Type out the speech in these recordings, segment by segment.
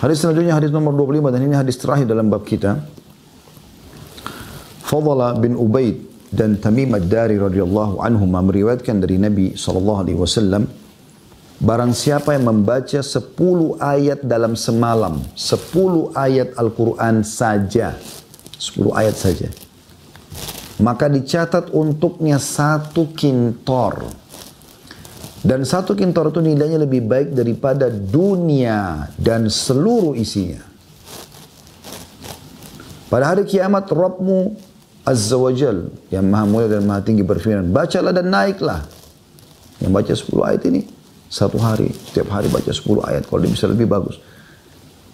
Hadis selanjutnya hadis nomor 25 dan ini hadis terakhir dalam bab kita. Fadlah bin Ubaid dan Tamim ad-Dari radhiyallahu anhum meriwayatkan dari Nabi SAW, barang siapa yang membaca 10 ayat dalam semalam, 10 ayat Al-Quran saja, 10 ayat saja, maka dicatat untuknya 1 kintor. Dan 1 kintor itu nilainya lebih baik daripada dunia dan seluruh isinya. Pada hari kiamat, Rabbmu Azza wa Jal, yang maha mulia dan maha tinggi berfirman, bacalah dan naiklah. Yang baca 10 ayat ini, satu hari, setiap hari baca 10 ayat, kalau dia bisa lebih bagus.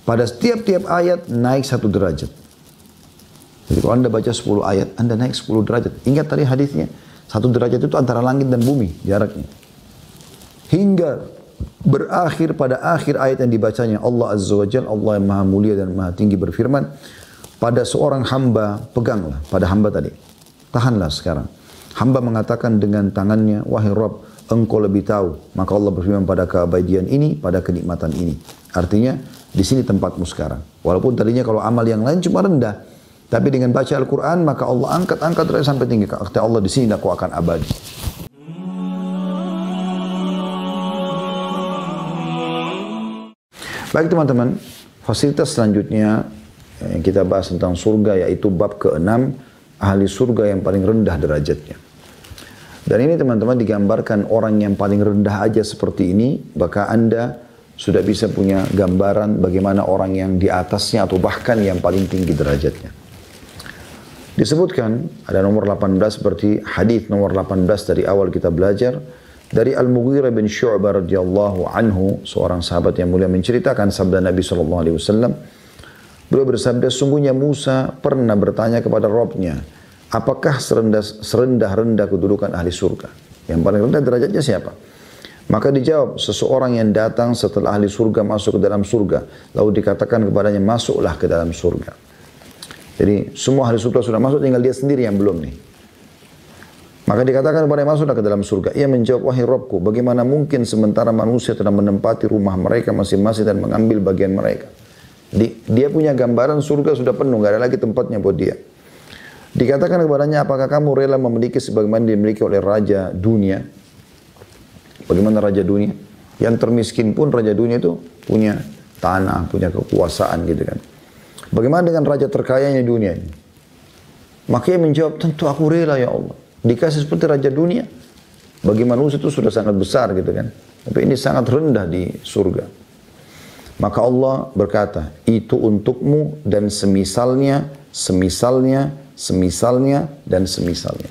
Pada setiap-tiap ayat, naik 1 derajat. Jadi kalau anda baca 10 ayat, anda naik 10 derajat. Ingat tadi hadisnya, 1 derajat itu antara langit dan bumi, jaraknya. Hingga berakhir pada akhir ayat yang dibacanya, Allah Azza wa Jal, Allah yang maha mulia dan maha tinggi berfirman, pada seorang hamba, peganglah pada hamba tadi. Tahanlah sekarang. Hamba mengatakan dengan tangannya, wahai Rabb, engkau lebih tahu. Maka Allah berfirman, pada keabadian ini, pada kenikmatan ini. Artinya, di sini tempatmu sekarang. Walaupun tadinya kalau amal yang lain cuma rendah. Tapi dengan baca Al-Quran, maka Allah angkat sampai tinggi. Kata Allah, di sini aku akan abadi. Baik teman-teman, fasilitas selanjutnya yang kita bahas tentang surga yaitu bab ke-6, ahli surga yang paling rendah derajatnya. Dan ini teman-teman digambarkan orang yang paling rendah aja seperti ini, maka Anda sudah bisa punya gambaran bagaimana orang yang di atasnya atau bahkan yang paling tinggi derajatnya. Disebutkan ada nomor 18 seperti hadis nomor 18 dari awal kita belajar dari Al-Mughirah bin Syu'bah radhiyallahu anhu, seorang sahabat yang mulia menceritakan sabda Nabi SAW. Beliau bersabda, sungguhnya Musa pernah bertanya kepada Rabbnya, apakah serendah-rendah kedudukan ahli surga? Yang paling rendah derajatnya siapa? Maka dijawab, seseorang yang datang setelah ahli surga masuk ke dalam surga, lalu dikatakan kepadanya, masuklah ke dalam surga. Jadi semua ahli surga sudah masuk, tinggal dia sendiri yang belum nih. Maka dikatakan kepadanya, masuklah ke dalam surga. Ia menjawab, wahai Rabbku, bagaimana mungkin sementara manusia telah menempati rumah mereka masing-masing dan mengambil bagian mereka. Dia punya gambaran surga sudah penuh, gak ada lagi tempatnya buat dia. Dikatakan kepadanya, apakah kamu rela memiliki sebagaimana dimiliki oleh raja dunia? Bagaimana raja dunia? Yang termiskin pun raja dunia itu punya tanah, punya kekuasaan gitu kan. Bagaimana dengan raja terkayanya dunia ini? Maka ia menjawab, tentu aku rela ya Allah. Dikasih seperti raja dunia. Bagi manusia itu sudah sangat besar gitu kan. Tapi ini sangat rendah di surga. Maka Allah berkata, itu untukmu dan semisalnya, semisalnya, semisalnya, dan semisalnya.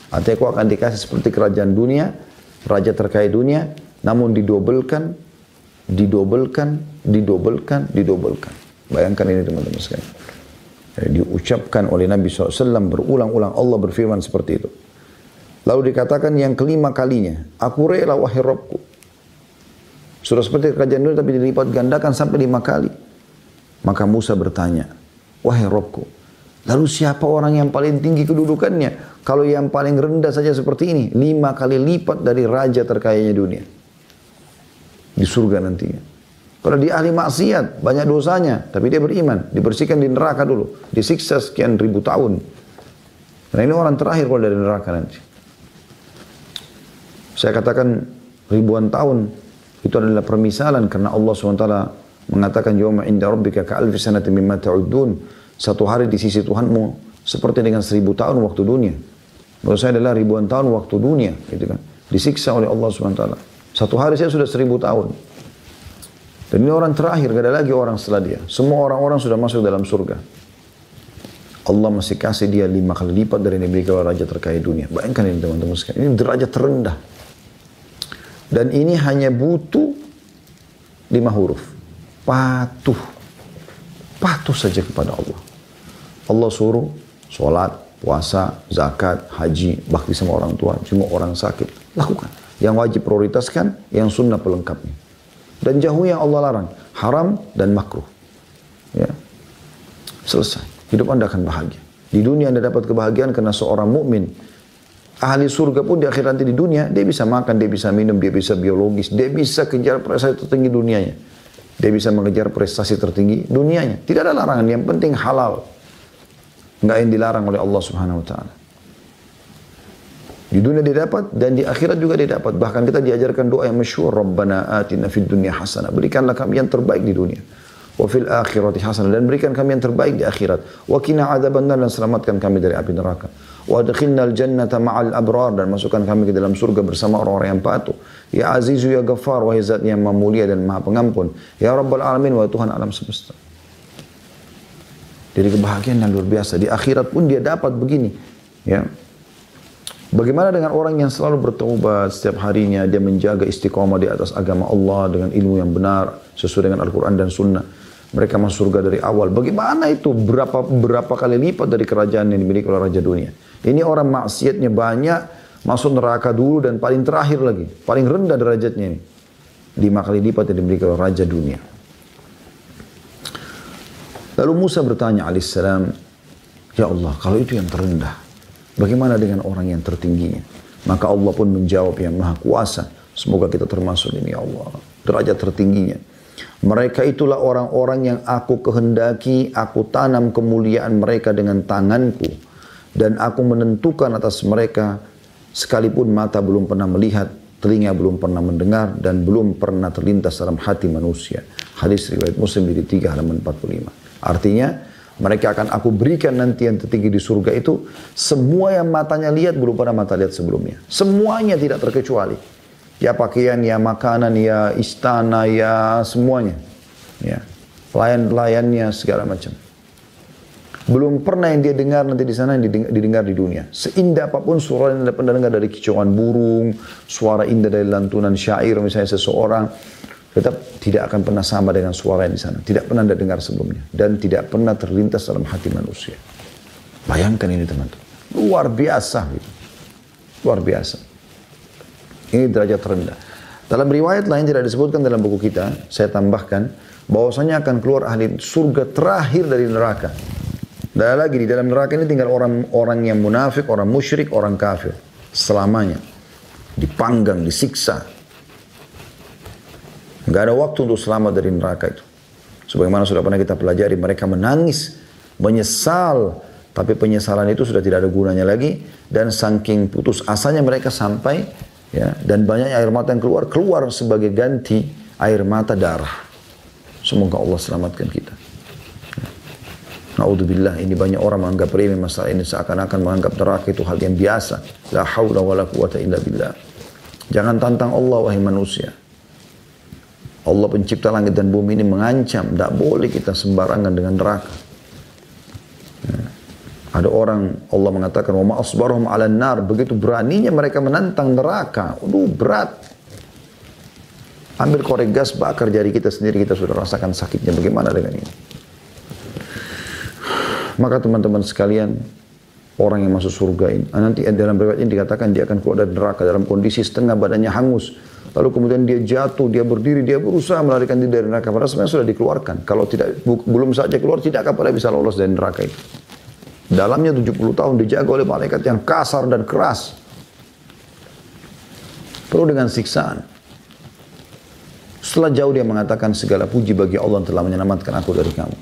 Artinya aku akan dikasih seperti kerajaan dunia, raja terkaya dunia, namun didobelkan, didobelkan, didobelkan, didobelkan. Bayangkan ini teman-teman sekalian. Diucapkan oleh Nabi SAW berulang-ulang, Allah berfirman seperti itu. Lalu dikatakan yang kelima kalinya, aku rela wahai Rabbku. Sudah seperti kerajaan dunia tapi dilipat gandakan sampai 5 kali. Maka Musa bertanya, wahai Rabbku, lalu siapa orang yang paling tinggi kedudukannya? Kalau yang paling rendah saja seperti ini, 5 kali lipat dari raja terkayanya dunia. Di surga nantinya. Kalau dia ahli maksiat, banyak dosanya, tapi dia beriman, dibersihkan di neraka dulu, disiksa sekian ribu tahun. Karena ini orang terakhir kalau dari neraka nanti. Saya katakan ribuan tahun, itu adalah permisalan karena Allah SWT mengatakan yawma inda rabbika ka'alfi sanatin mimma ta'uddun. Satu hari di sisi Tuhanmu seperti dengan 1000 tahun waktu dunia. Menurut saya adalah ribuan tahun waktu dunia, gitu kan. Disiksa oleh Allah SWT. Satu hari saya sudah 1000 tahun. Dan ini orang terakhir, gak ada lagi orang setelah dia. Semua orang-orang sudah masuk dalam surga. Allah masih kasih dia 5 kali lipat dari yang dimiliki oleh raja terkaya dunia. Bayangkan ini teman-teman sekalian. Ini derajat terendah. Dan ini hanya butuh 5 huruf. Patuh. Patuh saja kepada Allah. Allah suruh sholat, puasa, zakat, haji, bakti sama orang tua, cuma orang sakit. Lakukan. Yang wajib prioritaskan, yang sunnah pelengkapnya. Dan jauhi yang Allah larang. Haram dan makruh. Ya. Selesai. Hidup Anda akan bahagia. Di dunia Anda dapat kebahagiaan karena seorang mukmin. Ahli surga pun di akhir nanti di dunia, dia bisa makan, dia bisa minum, dia bisa biologis, dia bisa kejar prestasi tertinggi dunianya. Dia bisa mengejar prestasi tertinggi dunianya. Tidak ada larangan, yang penting halal. Enggak yang dilarang oleh Allah Subhanahu wa taala. Di dunia dia dapat dan di akhirat juga dia dapat. Bahkan kita diajarkan doa yang masyhur, Rabbana atina fid dunya hasanah. Berikanlah kami yang terbaik di dunia. Wa fil akhirati hasanah, dan berikan kami yang terbaik di akhirat. Wa qina adzabannar, dan selamatkan kami dari api neraka. Wa adkhilnal jannata ma'al abrar, dan masukkan kami ke dalam surga bersama orang-orang yang patuh. Ya Azizu ya Ghaffar, wahai Zat yang Maha Mulia dan Maha Pengampun. Ya Rabbal Alamin, wahai Tuhan alam semesta. Jadi kebahagiaan yang luar biasa. Di akhirat pun dia dapat begini. Ya. Bagaimana dengan orang yang selalu bertaubat setiap harinya, dia menjaga istiqomah di atas agama Allah dengan ilmu yang benar sesuai dengan Al-Quran dan Sunnah. Mereka masuk surga dari awal. Bagaimana itu? Berapa kali lipat dari kerajaan yang dimiliki oleh Raja Dunia. Ini orang maksiatnya banyak, masuk neraka dulu dan paling terakhir lagi. Paling rendah derajatnya ini. 5 kali lipat yang dimiliki oleh Raja Dunia. Lalu Musa bertanya alaihissalam, ya Allah, kalau itu yang terendah, bagaimana dengan orang yang tertingginya? Maka Allah pun menjawab yang maha kuasa. Semoga kita termasuk ini ya Allah. Derajat tertingginya. Mereka itulah orang-orang yang aku kehendaki, aku tanam kemuliaan mereka dengan tanganku. Dan aku menentukan atas mereka, sekalipun mata belum pernah melihat, telinga belum pernah mendengar, dan belum pernah terlintas dalam hati manusia. Hadis riwayat Muslim di 3 halaman 45. Artinya, mereka akan aku berikan nanti yang tertinggi di surga itu, semua yang matanya lihat belum pernah mata lihat sebelumnya. Semuanya tidak terkecuali. Ya pakaian, ya makanan, ya istana, ya semuanya. Ya, pelayan-pelayannya segala macam. Belum pernah yang dia dengar nanti di sana yang didengar di dunia. Seindah apapun suara yang dapat dengar dari kicauan burung, suara indah dari lantunan syair misalnya seseorang, tetap tidak akan pernah sama dengan suara yang di sana. Tidak pernah Anda dengar sebelumnya. Dan tidak pernah terlintas dalam hati manusia. Bayangkan ini teman-teman. Luar biasa. Gitu. Luar biasa. Ini derajat terendah. Dalam riwayat lain tidak disebutkan dalam buku kita, saya tambahkan, bahwasanya akan keluar ahli surga terakhir dari neraka. Dan lagi di dalam neraka ini tinggal orang-orang yang munafik, orang musyrik, orang kafir. Selamanya. Dipanggang, disiksa. Nggak ada waktu untuk selamat dari neraka itu. Sebagaimana sudah pernah kita pelajari, mereka menangis, menyesal, tapi penyesalan itu sudah tidak ada gunanya lagi, dan saking putus asanya mereka sampai, ya, dan banyaknya air mata yang keluar sebagai ganti air mata darah. Semoga Allah selamatkan kita. Na'udzubillah, ini banyak orang menganggap remeh masalah ini, seakan-akan menganggap neraka itu hal yang biasa. La haula wa la quwata illa billah. Jangan tantang Allah wahai manusia. Allah pencipta langit dan bumi ini mengancam, tidak boleh kita sembarangan dengan neraka. Ya. Ada orang, Allah mengatakan, wa ma asbarhum 'alan nar, begitu beraninya mereka menantang neraka. Aduh, berat. Ambil korek gas, bakar jari kita sendiri, kita sudah rasakan sakitnya. Bagaimana dengan ini? Maka teman-teman sekalian, orang yang masuk surga ini, nanti dalam riwayat ini dikatakan dia akan keluar dari neraka dalam kondisi setengah badannya hangus. Lalu kemudian dia jatuh, dia berdiri, dia berusaha melarikan diri dari neraka. Padahal sebenarnya sudah dikeluarkan. Kalau belum saja keluar, tidak akan pernah bisa lolos dari neraka itu. Dalamnya 70 tahun dijaga oleh malaikat yang kasar dan keras. Penuh dengan siksaan. Setelah jauh dia mengatakan, segala puji bagi Allah yang telah menyelamatkan aku dari kamu.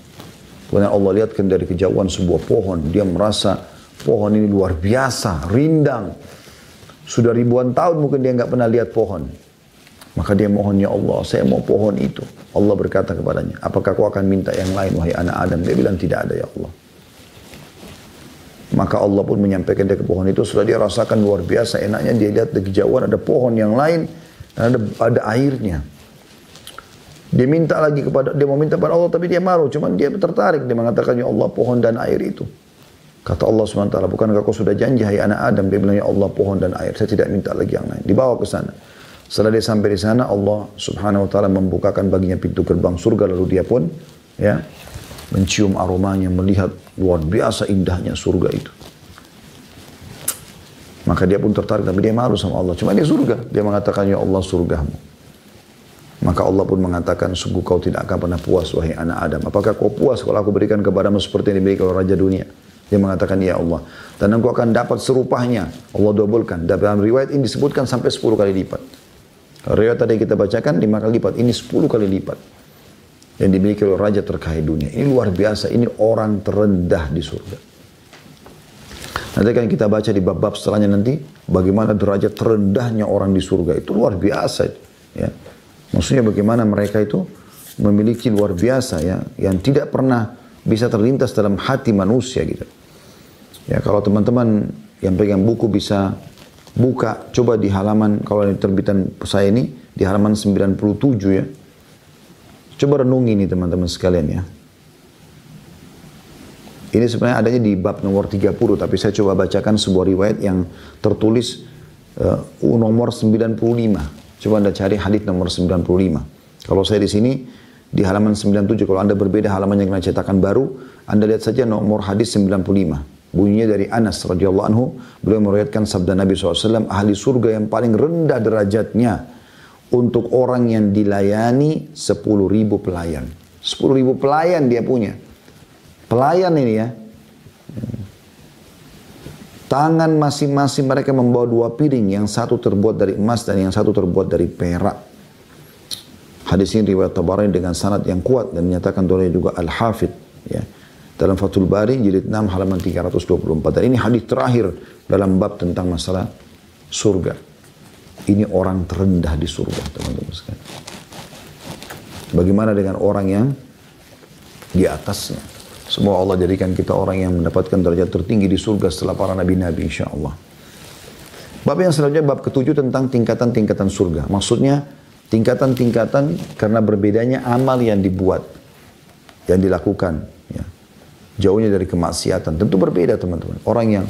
Kemudian Allah lihatkan dari kejauhan sebuah pohon. Dia merasa pohon ini luar biasa, rindang. Sudah ribuan tahun mungkin dia nggak pernah lihat pohon. Maka dia mohon, ya Allah, saya mau pohon itu. Allah berkata kepadanya, apakah kau akan minta yang lain, wahai anak Adam? Dia bilang, tidak ada ya Allah. Maka Allah pun menyampaikan dia ke pohon itu. Setelah dia rasakan luar biasa enaknya, dia lihat di kejauhan ada pohon yang lain, dan ada airnya. Dia minta lagi dia mau minta pada Allah, tapi dia malu. Cuman dia tertarik, dia mengatakan, ya Allah, pohon dan air itu. Kata Allah SWT, bukankah kau sudah janji, hai anak Adam? Dia bilang, ya Allah, pohon dan air, saya tidak minta lagi yang lain. Dibawa ke sana. Setelah dia sampai di sana, Allah Subhanahu wa taala membukakan baginya pintu gerbang surga, lalu dia pun ya mencium aromanya, melihat luar biasa indahnya surga itu. Maka dia pun tertarik, tapi dia malu sama Allah. Cuma dia surga. Dia mengatakan, ya Allah, surgamu. Maka Allah pun mengatakan, sungguh kau tidak akan pernah puas, wahai anak Adam. Apakah kau puas kalau aku berikan kepadamu seperti yang diberikan oleh Raja Dunia? Dia mengatakan, ya Allah. Dan engkau akan dapat serupanya. Allah dobelkan. Dalam riwayat ini disebutkan sampai 10 kali lipat. Riwayat tadi kita bacakan 5 kali lipat, ini 10 kali lipat. yang dimiliki oleh raja terkaya dunia. Ini luar biasa, ini orang terendah di surga. Nanti kan kita baca di bab-bab setelahnya nanti, bagaimana derajat terendahnya orang di surga. Itu luar biasa. Ya. Maksudnya bagaimana mereka itu memiliki luar biasa ya, yang tidak pernah bisa terlintas dalam hati manusia gitu. Ya, kalau teman-teman yang pegang buku bisa buka, coba di halaman, kalau di terbitan saya ini, di halaman 97 ya. Coba renungi ini teman-teman sekalian ya. Ini sebenarnya adanya di bab nomor 30, tapi saya coba bacakan sebuah riwayat yang tertulis nomor 95. Coba Anda cari hadis nomor 95. Kalau saya di sini, di halaman 97, kalau Anda berbeda halaman yang kena cetakan baru, Anda lihat saja nomor hadis 95. Bunyinya dari Anas radhiyallahu anhu, beliau meriwayatkan sabda Nabi SAW, ahli surga yang paling rendah derajatnya untuk orang yang dilayani 10.000 pelayan. 10.000 pelayan dia punya. Pelayan ini ya. Tangan masing-masing mereka membawa 2 piring, yang satu terbuat dari emas dan yang satu terbuat dari perak. Hadis ini riwayat Tabarani dengan sanad yang kuat dan menyatakan oleh juga Al-Hafidh ya. Dalam Fathul Bari jilid 6 halaman 324. Dan ini hadis terakhir dalam bab tentang masalah surga. Ini orang terendah di surga, teman-teman sekalian. Bagaimana dengan orang yang di atasnya? Semoga Allah jadikan kita orang yang mendapatkan derajat tertinggi di surga setelah para nabi-nabi insyaAllah. Bab yang selanjutnya, bab ke-7 tentang tingkatan-tingkatan surga. Maksudnya tingkatan-tingkatan karena berbedanya amal yang dibuat, yang dilakukan. Ya. Jauhnya dari kemaksiatan. Tentu berbeda teman-teman. Orang yang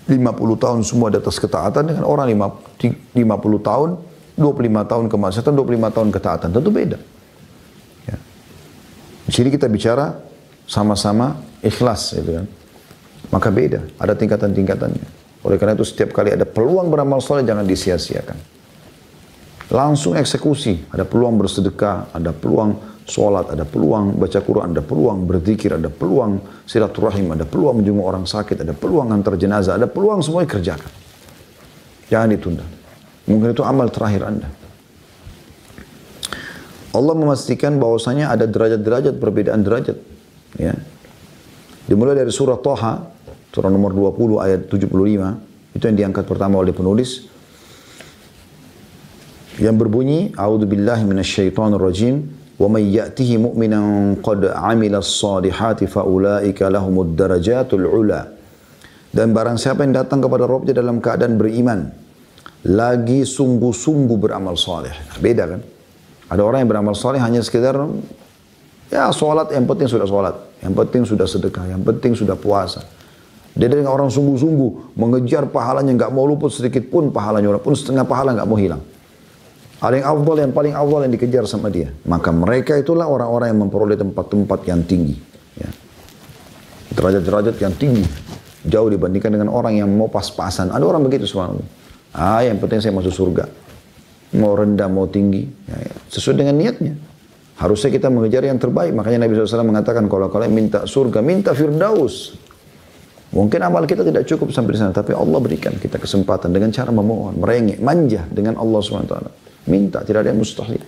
50 tahun semua di atas ketaatan dengan orang 50 tahun, 25 tahun kemaksiatan, 25 tahun ketaatan. Tentu beda. Ya. Di sini kita bicara sama-sama ikhlas. Gitu kan. Maka beda. Ada tingkatan-tingkatannya. Oleh karena itu setiap kali ada peluang beramal soleh jangan disia-siakan. Langsung eksekusi. Ada peluang bersedekah, ada peluang sholat, ada peluang baca Quran, ada peluang berzikir, ada peluang silaturahim, ada peluang menjenguk orang sakit, ada peluang antar jenazah, ada peluang semuanya kerjakan. Jangan ditunda. Mungkin itu amal terakhir Anda. Allah memastikan bahwasanya ada derajat-derajat, perbedaan derajat. Ya. Dimulai dari surah Thaha, surah nomor 20 ayat 75, itu yang diangkat pertama oleh penulis. Yang berbunyi, A'udzubillahi minasyaitonirrajim, wa may ya'tihi mu'minan qad 'amila as-salihati fa ulaika lahumud darajatul 'ula. Dan barang siapa yang datang kepada Rabbnya dalam keadaan beriman, lagi sungguh-sungguh beramal saleh. Beda kan? Ada orang yang beramal saleh hanya sekedar ya sholat, yang penting sudah sholat, yang penting sudah sedekah, yang penting sudah puasa. Dia dengan orang sungguh-sungguh mengejar pahalanya, nggak mau luput sedikit pun pahalanya, walaupun setengah pahala nggak mau hilang. Ada yang afdal, yang paling afdal yang dikejar sama dia. Maka mereka itulah orang-orang yang memperoleh tempat-tempat yang tinggi. Ya. Derajat-derajat yang tinggi. Jauh dibandingkan dengan orang yang mau pas-pasan. Ada orang begitu subhanallah. Yang penting saya masuk surga. Mau rendah, mau tinggi. Ya. Sesuai dengan niatnya. Harusnya kita mengejar yang terbaik. Makanya Nabi SAW mengatakan, kalau kalian minta surga, minta firdaus. Mungkin amal kita tidak cukup sampai di sana. Tapi Allah berikan kita kesempatan dengan cara memohon, merengek, manja dengan Allah SWT. Minta, tidak ada yang mustahil.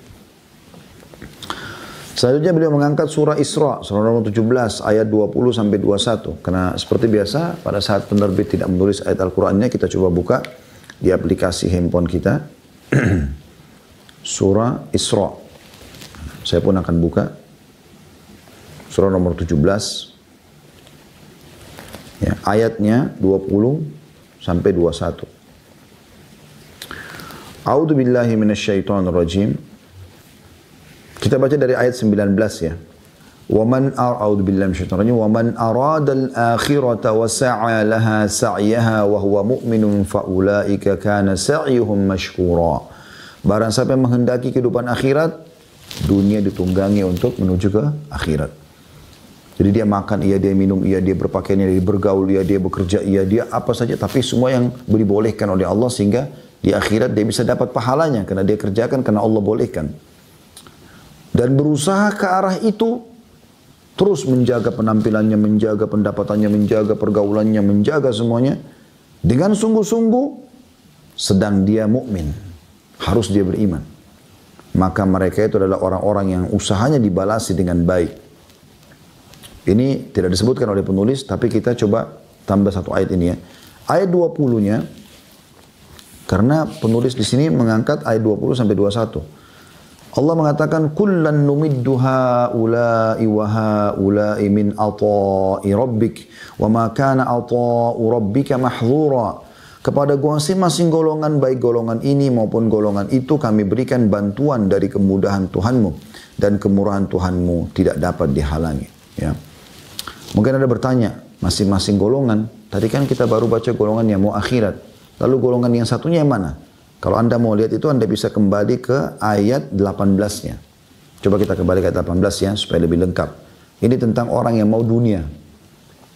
Selanjutnya beliau mengangkat surah Isra, surah nomor 17, ayat 20 sampai 21. Karena seperti biasa, pada saat penerbit tidak menulis ayat Al-Qur'annya, kita coba buka di aplikasi handphone kita. Surah Isra. Saya pun akan buka. Surah nomor 17. Ya, ayatnya 20 sampai 21. A'udzu billahi minasyaitonir rajim. Kita baca dari ayat 19 ya. A'udzu billahi minasyaitonir rajim. Wa man arada al-akhirata wa sa'a laha sa'yaha wa huwa mu'minun fa ulaika kana sa'yuhum mashkura. Barang siapa yang menghendaki kehidupan akhirat, dunia ditunggangi untuk menuju ke akhirat. Jadi dia makan, iya dia minum, iya dia berpakaian, iya dia bergaul, iya dia bekerja, iya dia apa saja, tapi semua yang dibolehkan oleh Allah sehingga di akhirat dia bisa dapat pahalanya karena dia kerjakan karena Allah bolehkan. Dan berusaha ke arah itu, terus menjaga penampilannya, menjaga pendapatannya, menjaga pergaulannya, menjaga semuanya dengan sungguh-sungguh, sedang dia mukmin. Harus dia beriman. maka mereka itu adalah orang-orang yang usahanya dibalasi dengan baik. Ini tidak disebutkan oleh penulis, tapi kita coba tambah satu ayat ini ya. Ayat 20-nya, karena penulis di sini mengangkat ayat 20 sampai 21. Allah mengatakan, kullan numiddu haula'i wa haula'i min ata'i rabbik, wa ma kana ata'u rabbika mahdzura. Kepada masing-masing golongan, baik golongan ini maupun golongan itu, kami berikan bantuan dari kemudahan Tuhanmu. Dan kemurahan Tuhanmu tidak dapat dihalangi. Ya. Mungkin ada bertanya, masing-masing golongan, tadi kan kita baru baca golongan yang mau akhirat. Lalu golongan yang satunya yang mana? Kalau Anda mau lihat itu, Anda bisa kembali ke ayat 18-nya. Coba kita kembali ke ayat 18 ya, supaya lebih lengkap. Ini tentang orang yang mau dunia.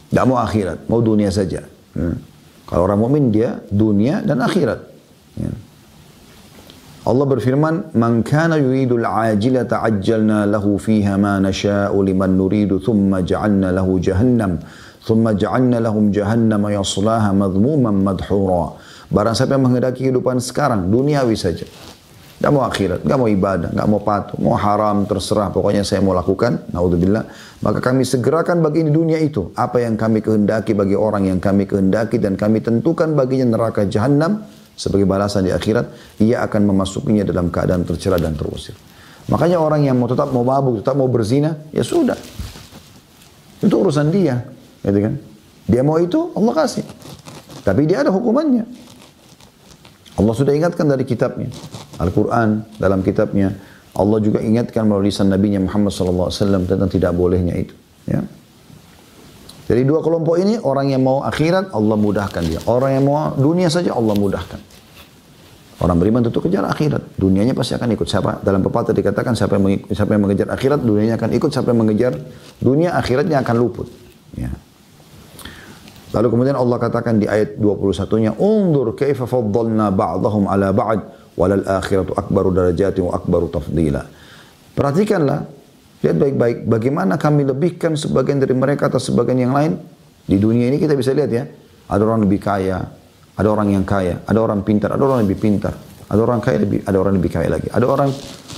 Tidak mau akhirat, mau dunia saja. Kalau orang mukmin dia dunia dan akhirat. Ya. Allah berfirman, "Man kana yuridul ajilata ajjalna lahu fiha ma nasha'u liman nuridu thumma ja'alna lahu jahannam thumma ja'alna lahum jahannama yaslaha madhmuman madhura." Barang siapa yang menghendaki kehidupan sekarang, duniawi saja. Tidak mau akhirat, tidak mau ibadah, tidak mau patuh, mau haram, terserah. Pokoknya saya mau lakukan, naudzubillah. Maka kami segerakan bagi di dunia itu apa yang kami kehendaki bagi orang yang kami kehendaki, dan kami tentukan baginya neraka jahanam sebagai balasan di akhirat. Ia akan memasukinya dalam keadaan tercela dan terusir. Makanya orang yang tetap mau mabuk, tetap mau berzina, ya sudah. Itu urusan dia, gitu kan? Dia mau itu, Allah kasih. Tapi dia ada hukumannya. Allah sudah ingatkan dari kitabnya. Al-Quran dalam kitabnya. Allah juga ingatkan melalui lisan Nabi Muhammad SAW tentang tidak bolehnya itu. Ya. Jadi dua kelompok ini, orang yang mau akhirat, Allah mudahkan dia. Orang yang mau dunia saja, Allah mudahkan. Orang beriman tentu kejar akhirat. Dunianya pasti akan ikut. Siapa? Dalam pepatah dikatakan, siapa yang mengejar akhirat, dunianya akan ikut. Siapa yang mengejar dunia, akhiratnya akan luput. Ya. Lalu kemudian Allah katakan di ayat 21-nya, "Undur kaifa faddalna ba'dahum 'ala ba'd, walal akhiratu akbaru darajatin wa akbaru tafdila." Perhatikanlah, lihat baik-baik bagaimana kami lebihkan sebagian dari mereka atas sebagian yang lain. Di dunia ini kita bisa lihat ya, ada orang lebih kaya, ada orang yang kaya, ada orang pintar, ada orang lebih pintar, ada orang kaya ada orang lebih kaya lagi, ada orang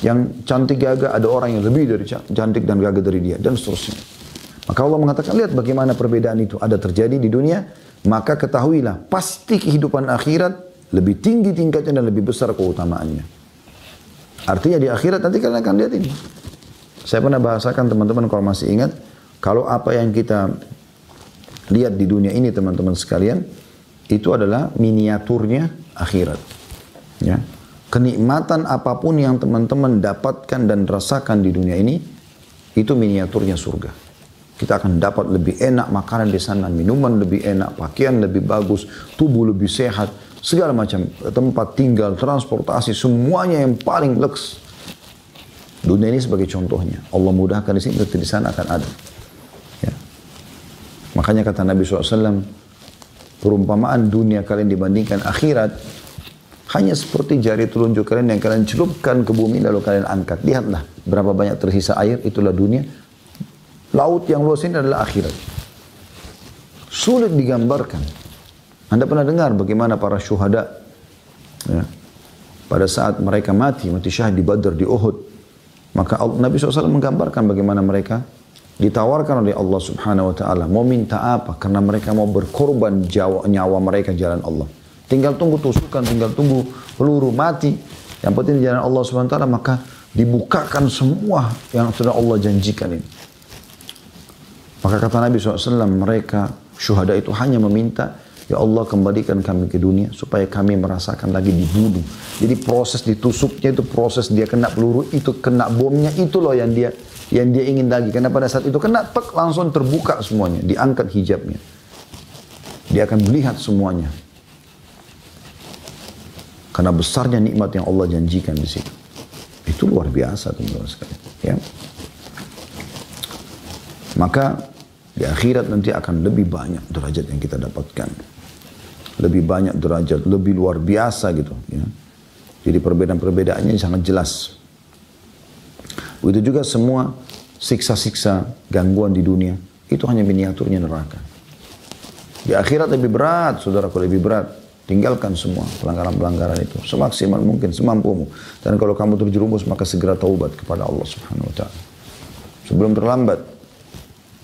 yang cantik gagah, ada orang yang lebih dari cantik dan gagah dari dia, dan seterusnya. Maka Allah mengatakan, lihat bagaimana perbedaan itu ada terjadi di dunia, maka ketahuilah, pasti kehidupan akhirat lebih tinggi tingkatnya dan lebih besar keutamaannya. Artinya di akhirat nanti kalian akan lihat ini. Saya pernah bahasakan teman-teman kalau masih ingat, kalau apa yang kita lihat di dunia ini teman-teman sekalian, itu adalah miniaturnya akhirat. Ya. Kenikmatan apapun yang teman-teman dapatkan dan rasakan di dunia ini, itu miniaturnya surga. Kita akan dapat lebih enak makanan di sana, minuman lebih enak, pakaian lebih bagus, tubuh lebih sehat, segala macam tempat tinggal, transportasi, semuanya yang paling leks. Dunia ini sebagai contohnya. Allah mudahkan di sini, di sana akan ada. Ya. Makanya kata Nabi SAW, perumpamaan dunia kalian dibandingkan akhirat, hanya seperti jari telunjuk kalian yang kalian celupkan ke bumi lalu kalian angkat. Lihatlah berapa banyak tersisa air, itulah dunia. Laut yang luas ini adalah akhirat. Sulit digambarkan. Anda pernah dengar bagaimana para syuhada, ya, pada saat mereka mati syahid di Badr, di Uhud, maka Nabi SAW menggambarkan bagaimana mereka ditawarkan oleh Allah Subhanahu Wa Taala, mau minta apa? Karena mereka mau berkorban nyawa mereka jalan Allah. Tinggal tunggu tusukan, tinggal tunggu peluru mati. Yang penting di jalan Allah Subhanahu Wa Taala, maka dibukakan semua yang sudah Allah janjikan ini. Maka kata Nabi SAW, mereka syuhada itu hanya meminta, ya Allah kembalikan kami ke dunia supaya kami merasakan lagi dibunuh. Jadi proses ditusuknya itu, proses dia kena peluru itu, kena bomnya itu loh yang dia ingin lagi. Karena pada saat itu kena tek, langsung terbuka semuanya, diangkat hijabnya. Dia akan melihat semuanya. Karena besarnya nikmat yang Allah janjikan di situ. Itu luar biasa teman-teman sekalian. Ya. Maka di akhirat nanti akan lebih banyak derajat yang kita dapatkan. Lebih banyak derajat, lebih luar biasa gitu. Ya. Jadi perbedaan-perbedaannya sangat jelas. Begitu juga semua siksa-siksa, gangguan di dunia, itu hanya miniaturnya neraka. Di akhirat lebih berat, saudaraku, lebih berat. tinggalkan semua pelanggaran-pelanggaran itu semaksimal mungkin, semampumu. Dan kalau kamu terjerumus maka segera taubat kepada Allah Subhanahu wa taala. Sebelum terlambat.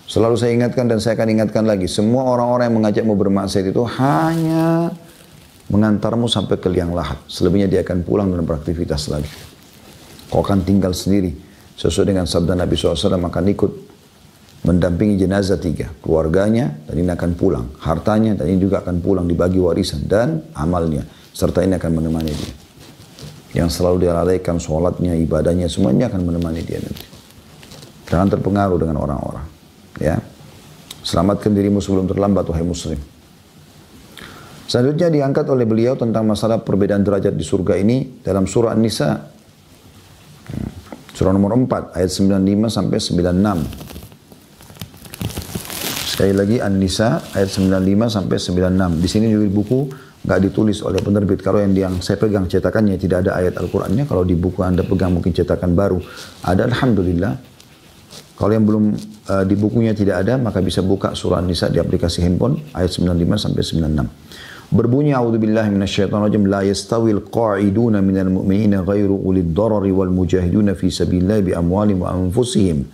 Selalu saya ingatkan dan saya akan ingatkan lagi, semua orang-orang yang mengajakmu bermaksiat itu hanya mengantarmu sampai ke liang lahat. Selebihnya dia akan pulang dan beraktivitas lagi. Kau akan tinggal sendiri. Sesuai dengan sabda Nabi SAW akan ikut mendampingi jenazah 3. Keluarganya dan ini akan pulang. Hartanya dan ini juga akan pulang dibagi warisan dan amalnya. Serta ini akan menemani dia. Yang selalu dia lalaikan sholatnya, ibadahnya, semuanya akan menemani dia nanti. Jangan terpengaruh dengan orang-orang. Ya, selamatkan dirimu sebelum terlambat, wahai muslim. Selanjutnya diangkat oleh beliau tentang masalah perbedaan derajat di surga ini dalam surah An-Nisa. Surah nomor 4 ayat 95 sampai 96. Sekali lagi An-Nisa ayat 95 sampai 96. Di sini juga di buku nggak ditulis oleh penerbit. Kalau yang saya pegang cetakannya tidak ada ayat Al-Qur'annya. Kalau di buku Anda pegang mungkin cetakan baru ada, alhamdulillah. Kalau yang belum di bukunya tidak ada, maka bisa buka surah An-Nisa di aplikasi handphone ayat 95 sampai 96. Berbunyi a'udzubillahi minasyaitonirrajim la yastawil qa'iduna minal mu'minina ghairu ulid darari wal mujahiduna fi sabilillahi bi amwalihim wa anfusihim.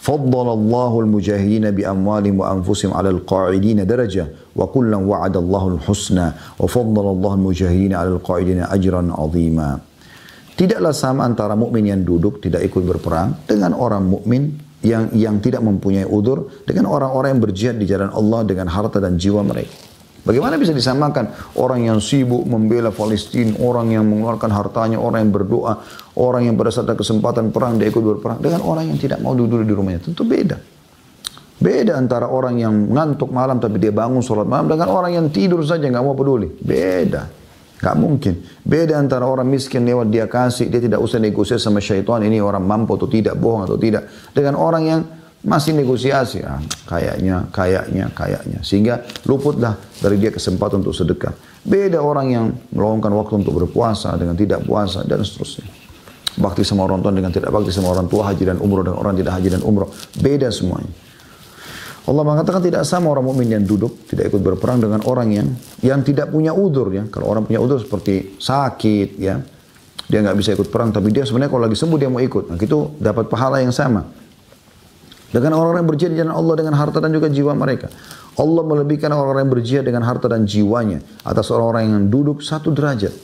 Faddalallahu al-mujahidina bi amwalihim wa anfusihim 'alal qa'idina darajah wa kullan wa'adallahu al-husna wa faddalallahu al-mujahidina 'alal qa'idina ajran 'azima. Tidaklah sama antara mukmin yang duduk tidak ikut berperang dengan orang mukmin yang tidak mempunyai udzur dengan orang-orang yang berjihad di jalan Allah dengan harta dan jiwa mereka. Bagaimana bisa disamakan orang yang sibuk membela Palestina, orang yang mengeluarkan hartanya, orang yang berdoa, orang yang pada saat ada kesempatan perang dia ikut berperang dengan orang yang tidak mau duduk di rumahnya? Tentu beda. Beda antara orang yang ngantuk malam tapi dia bangun sholat malam dengan orang yang tidur saja nggak mau peduli. Beda. Gak mungkin. Beda antara orang miskin lewat dia kasih, dia tidak usah negosiasi sama syaitan, ini orang mampu atau tidak, bohong atau tidak. Dengan orang yang masih negosiasi, kayaknya. Sehingga luputlah dari dia kesempatan untuk sedekah. Beda orang yang meluangkan waktu untuk berpuasa dengan tidak puasa, dan seterusnya. Bakti sama orang tua dengan tidak bakti sama orang tua, haji dan umroh dengan orang tidak haji dan umroh. Beda semuanya. Allah mengatakan tidak sama orang mukmin yang duduk tidak ikut berperang dengan orang yang tidak punya udzur ya. Kalau orang punya udzur seperti sakit ya, dia nggak bisa ikut perang tapi dia sebenarnya kalau lagi sembuh dia mau ikut. Nah, itu dapat pahala yang sama. Dengan orang-orang yang berjihad di jalan Allah dengan harta dan juga jiwa mereka. Allah melebihkan orang-orang yang berjihad dengan harta dan jiwanya atas orang-orang yang duduk 1 derajat.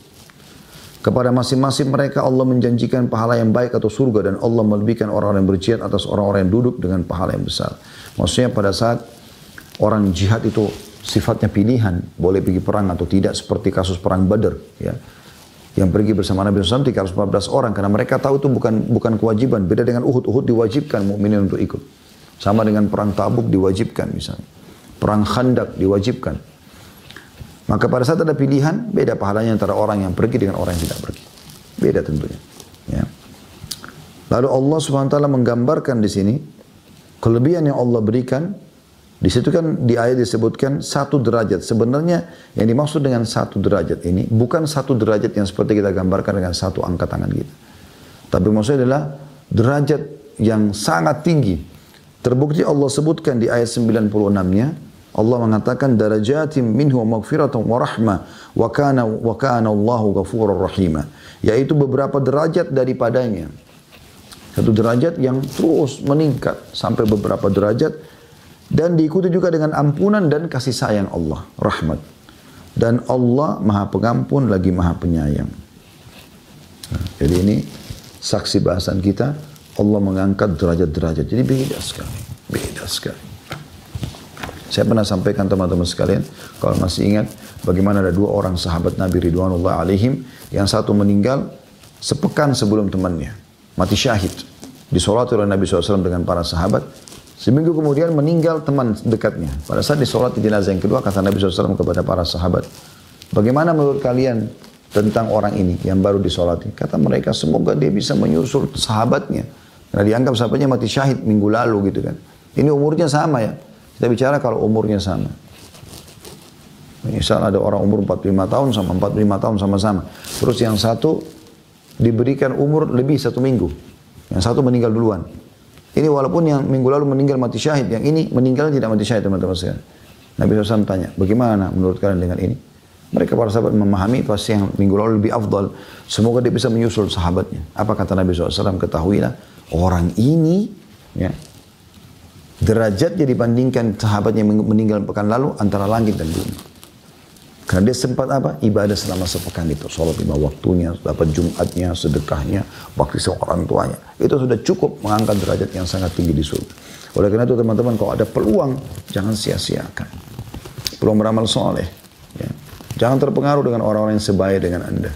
Kepada masing-masing mereka Allah menjanjikan pahala yang baik atau surga dan Allah melebihkan orang-orang yang berjihad atas orang-orang yang duduk dengan pahala yang besar. Maksudnya pada saat orang jihad itu sifatnya pilihan, boleh pergi perang atau tidak seperti kasus perang Badar ya. Yang pergi bersama Nabi SAW 314 orang karena mereka tahu itu bukan kewajiban. Beda dengan Uhud. Uhud diwajibkan mukminin untuk ikut. Sama dengan perang Tabuk diwajibkan misalnya. Perang Khandak diwajibkan. Maka pada saat ada pilihan, beda pahalanya antara orang yang pergi dengan orang yang tidak pergi. Beda tentunya. Ya. Lalu Allah SWT menggambarkan di sini kelebihan yang Allah berikan. Di situ kan di ayat disebutkan 1 derajat. Sebenarnya yang dimaksud dengan 1 derajat ini bukan 1 derajat yang seperti kita gambarkan dengan 1 angkat tangan kita. Tapi maksudnya adalah derajat yang sangat tinggi. Terbukti Allah sebutkan di ayat 96-nya. Allah mengatakan darajatim minhu maghfiratan wa rahmah wa kana Allahu ghafurur rahima. Yaitu beberapa derajat daripadanya. 1 derajat yang terus meningkat sampai beberapa derajat dan diikuti juga dengan ampunan dan kasih sayang Allah, rahmat. Dan Allah Maha Pengampun lagi Maha Penyayang. Nah, jadi ini saksi bahasan kita, Allah mengangkat derajat-derajat. Jadi beda sekali, beda sekali. Saya pernah sampaikan teman-teman sekalian, kalau masih ingat bagaimana ada 2 orang sahabat Nabi Ridwanullah alaihim, yang satu meninggal sepekan sebelum temannya, mati syahid. Disolati oleh Nabi SAW dengan para sahabat. Seminggu kemudian meninggal teman dekatnya. Pada saat disolati jenazah yang kedua, kata Nabi SAW kepada para sahabat, bagaimana menurut kalian tentang orang ini yang baru disolati? Kata mereka, semoga dia bisa menyusul sahabatnya. Karena dianggap sahabatnya mati syahid minggu lalu gitu kan. Ini umurnya sama ya. Kita bicara kalau umurnya sama. Misal ada orang umur 45 tahun sama 45 tahun sama-sama. Terus yang satu diberikan umur lebih 1 minggu. Yang satu meninggal duluan. Ini walaupun yang minggu lalu meninggal mati syahid. Yang ini meninggal tidak mati syahid teman-teman sekalian. Nabi SAW tanya, bagaimana menurut kalian dengan ini? Mereka para sahabat memahami pasti yang minggu lalu lebih afdal. Semoga dia bisa menyusul sahabatnya. Apa kata Nabi SAW? Ketahuilah orang ini ya, derajatnya dibandingkan sahabatnya yang meninggal pekan lalu antara langit dan bumi. Karena dia sempat apa? Ibadah selama sepekan itu. Salat 5 waktunya, dapat Jumatnya, sedekahnya, bakti seorang tuanya. Itu sudah cukup mengangkat derajat yang sangat tinggi di surga. Oleh karena itu teman-teman, kalau ada peluang, jangan sia-siakan. Peluang beramal soleh. Ya. Jangan terpengaruh dengan orang-orang yang sebaya dengan Anda.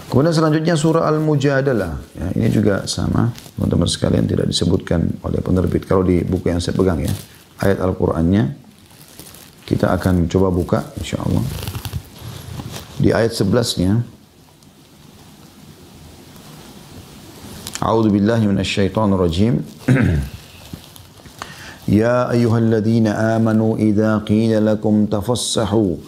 Kemudian selanjutnya surah Al-Mujadalah. Ya, ini juga sama, teman-teman sekalian, tidak disebutkan oleh penerbit. Kalau di buku yang saya pegang ya, ayat Al-Qur'annya, kita akan coba buka, insya Allah. Di ayat 11-nya, A'udzu billahi minasyaitonir rajim. Ya ayyuhalladzina amanu idza qila lakum tafassahu